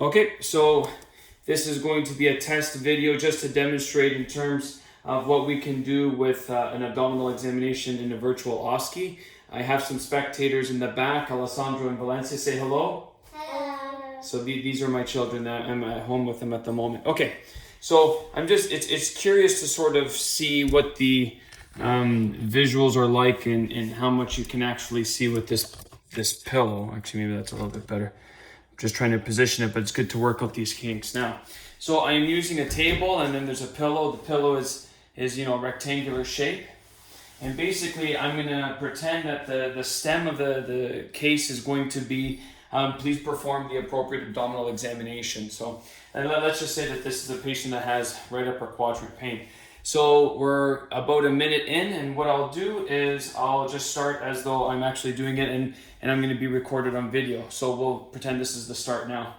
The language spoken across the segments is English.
Okay, so this is going to be a test video just to demonstrate in terms of what we can do with an abdominal examination in a virtual OSCE. I have some spectators in the back. Alessandro and Valencia, say hello. Hello. So these are my children. I'm at home with them at the moment. Okay, so it's curious to sort of see what the visuals are like and how much you can actually see with this pillow. Actually, maybe that's a little bit better. Just trying to position it, but it's good to work out these kinks now. So I am using a table, and then there's a pillow. The pillow is rectangular shape, and basically I'm gonna pretend that the stem of the case is going to be please perform the appropriate abdominal examination. So let's just say that this is a patient that has right upper quadrant pain. So we're about a minute in, and what I'll do is I'll just start as though I'm actually doing it, and I'm going to be recorded on video. So we'll pretend this is the start now.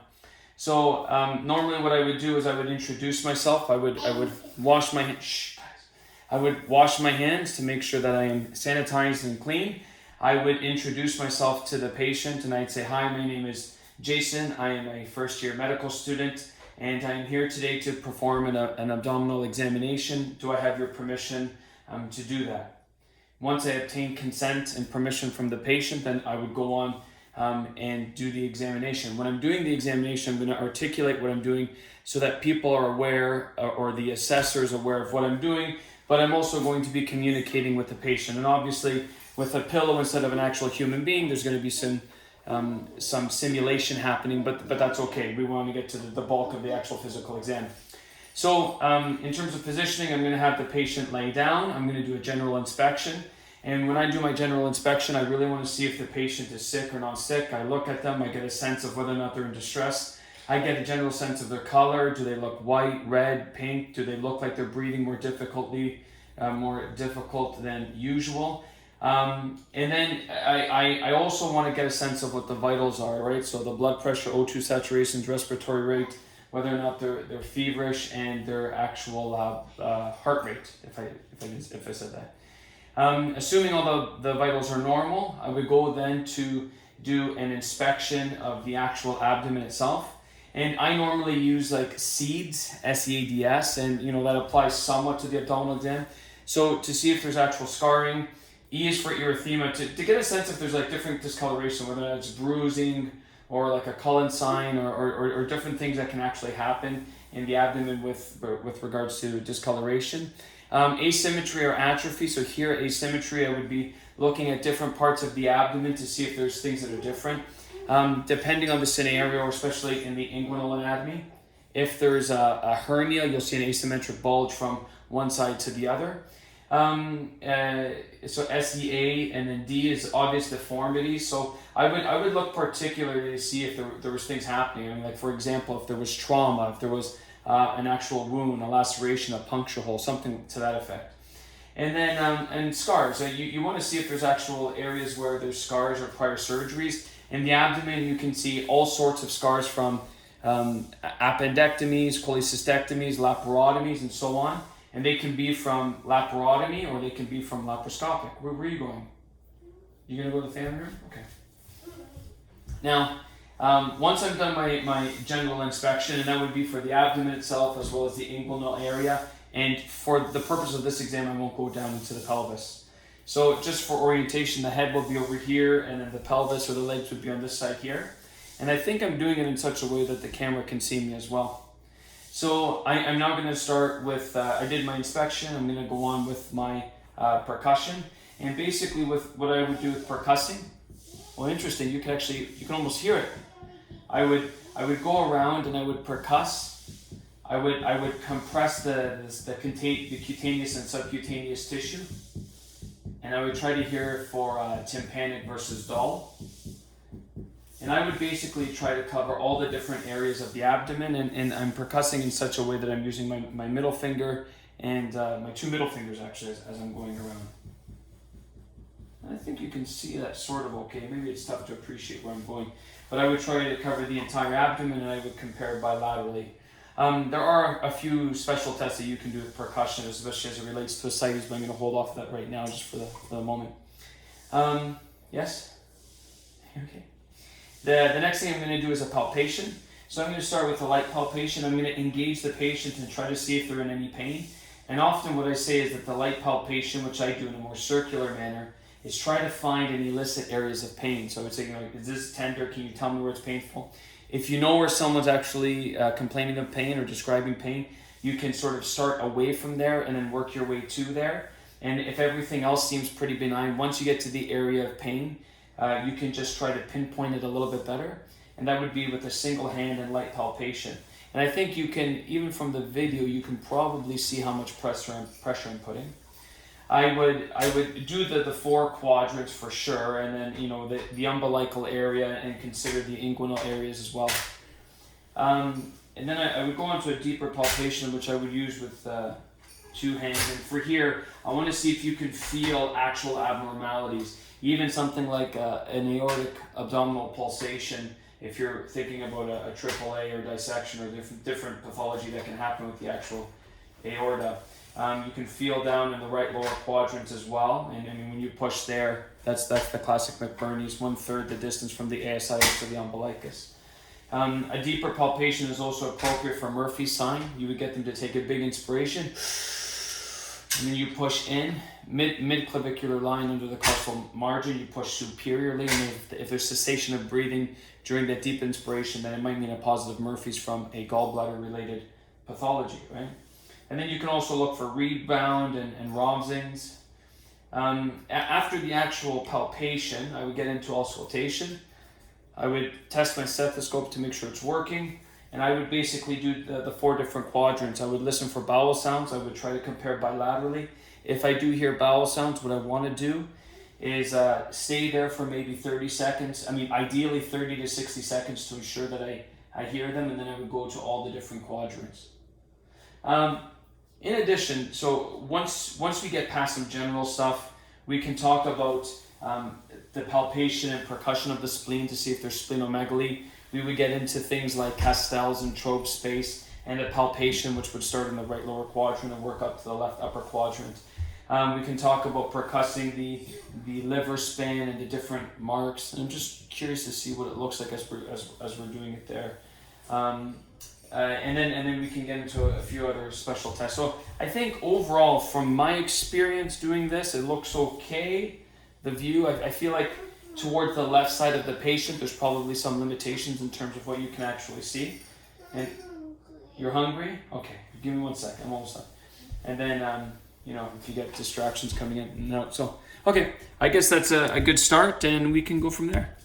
So normally what I would do is I would introduce myself. I would wash my hands. I would wash my hands to make sure that I am sanitized and clean. I would introduce myself to the patient, and I'd say, "Hi, my name is Jason. I am a first-year medical student, and I'm here today to perform an abdominal examination. Do I have your permission to do that?" Once I obtain consent and permission from the patient, then I would go on and do the examination. When I'm doing the examination, I'm going to articulate what I'm doing so that people are aware, or the assessor is aware of what I'm doing, but I'm also going to be communicating with the patient. And obviously, with a pillow instead of an actual human being, there's going to be some simulation happening, but that's okay. We want to get to the bulk of the actual physical exam. So in terms of positioning, I'm going to have the patient lay down. I'm going to do a general inspection. And when I do my general inspection, I really want to see if the patient is sick or not sick. I look at them, I get a sense of whether or not they're in distress. I get a general sense of their color. Do they look white, red, pink? Do they look like they're breathing more difficult than usual? And then I also want to get a sense of what the vitals are, right? So the blood pressure, O2 saturations, respiratory rate, whether or not they're feverish, and their actual heart rate, if I said that. Assuming all the vitals are normal, I would go then to do an inspection of the actual abdomen itself. And I normally use like SEADS, S-E-A-D-S, and that applies somewhat to the abdominal exam. So to see if there's actual scarring. E is for erythema, to get a sense if there's like different discoloration, whether it's bruising or like a Cullen sign or different things that can actually happen in the abdomen with regards to discoloration. Asymmetry or atrophy. So here, asymmetry, I would be looking at different parts of the abdomen to see if there's things that are different. Depending on the scenario, or especially in the inguinal anatomy. If there's a hernia, you'll see an asymmetric bulge from one side to the other. So SEA, and then D is obvious deformity. So I would look particularly to see if there was things happening. I mean, like for example, if there was trauma, if there was an actual wound, a laceration, a puncture hole, something to that effect. And then and scars. You want to see if there's actual areas where there's scars or prior surgeries. In the abdomen, you can see all sorts of scars from appendectomies, cholecystectomies, laparotomies, and so on. And they can be from laparotomy, or they can be from laparoscopic. Where are you going? You gonna go to the family room? Okay. Now, once I've done my general inspection, and that would be for the abdomen itself as well as the inguinal area, and for the purpose of this exam, I won't go down into the pelvis. So just for orientation, the head will be over here, and then the pelvis or the legs would be on this side here. And I think I'm doing it in such a way that the camera can see me as well. So I'm now going to start with, I did my inspection, I'm going to go on with my percussion. And basically with what I would do with percussing, well, interesting, you can almost hear it. I would go around and I would percuss. I would compress the cutaneous and subcutaneous tissue. And I would try to hear for tympanic versus dull. And I would basically try to cover all the different areas of the abdomen, and I'm percussing in such a way that I'm using my middle finger and my two middle fingers actually as I'm going around. And I think you can see that sort of okay. Maybe it's tough to appreciate where I'm going. But I would try to cover the entire abdomen, and I would compare bilaterally. There are a few special tests that you can do with percussion, especially as it relates to ascites, but I'm going to hold off that right now just for the moment. Yes? Okay. The next thing I'm going to do is a palpation. So I'm going to start with the light palpation. I'm going to engage the patient and try to see if they're in any pain. And often what I say is that the light palpation, which I do in a more circular manner, is try to find and elicit areas of pain. So I would say, is this tender? Can you tell me where it's painful? If you know where someone's actually complaining of pain or describing pain, you can sort of start away from there and then work your way to there. And if everything else seems pretty benign, once you get to the area of pain, you can just try to pinpoint it a little bit better. And that would be with a single hand and light palpation. And I think you can, even from the video, you can probably see how much pressure I'm putting. I would do the 4 quadrants for sure, and then the umbilical area, and consider the inguinal areas as well. And then I would go on to a deeper palpation, which I would use with 2 hands. And for here, I want to see if you can feel actual abnormalities, even something like an aortic abdominal pulsation. If you're thinking about a AAA or dissection or different pathology that can happen with the actual aorta. You can feel down in the right lower quadrant as well, and when you push there, that's the classic McBurney's, 1/3 the distance from the ASIS to the umbilicus. A deeper palpation is also appropriate for Murphy's sign. You would get them to take a big inspiration, and then you push in, mid-clavicular line under the costal margin, you push superiorly, and if there's cessation of breathing during that deep inspiration, then it might mean a positive Murphy's from a gallbladder-related pathology, right? And then you can also look for rebound and Romsings. After the actual palpation, I would get into auscultation. I would test my stethoscope to make sure it's working, and I would basically do the 4 different quadrants. I would listen for bowel sounds. I would try to compare bilaterally. If I do hear bowel sounds, what I want to do is stay there for maybe 30 seconds. I mean, ideally 30 to 60 seconds to ensure that I hear them, and then I would go to all the different quadrants. In addition, so once we get past some general stuff, we can talk about the palpation and percussion of the spleen to see if there's splenomegaly. We would get into things like Castell's and Trobe space, and a palpation which would start in the right lower quadrant and work up to the left upper quadrant. We can talk about percussing the liver span and the different marks. And I'm just curious to see what it looks like as we're doing it there. And then we can get into a few other special tests. So I think overall, from my experience doing this, it looks okay. The view, I feel like towards the left side of the patient, there's probably some limitations in terms of what you can actually see. And you're hungry? Okay, give me 1 second, I'm almost done. And then, if you get distractions coming in and out. So, okay, I guess that's a good start, and we can go from there.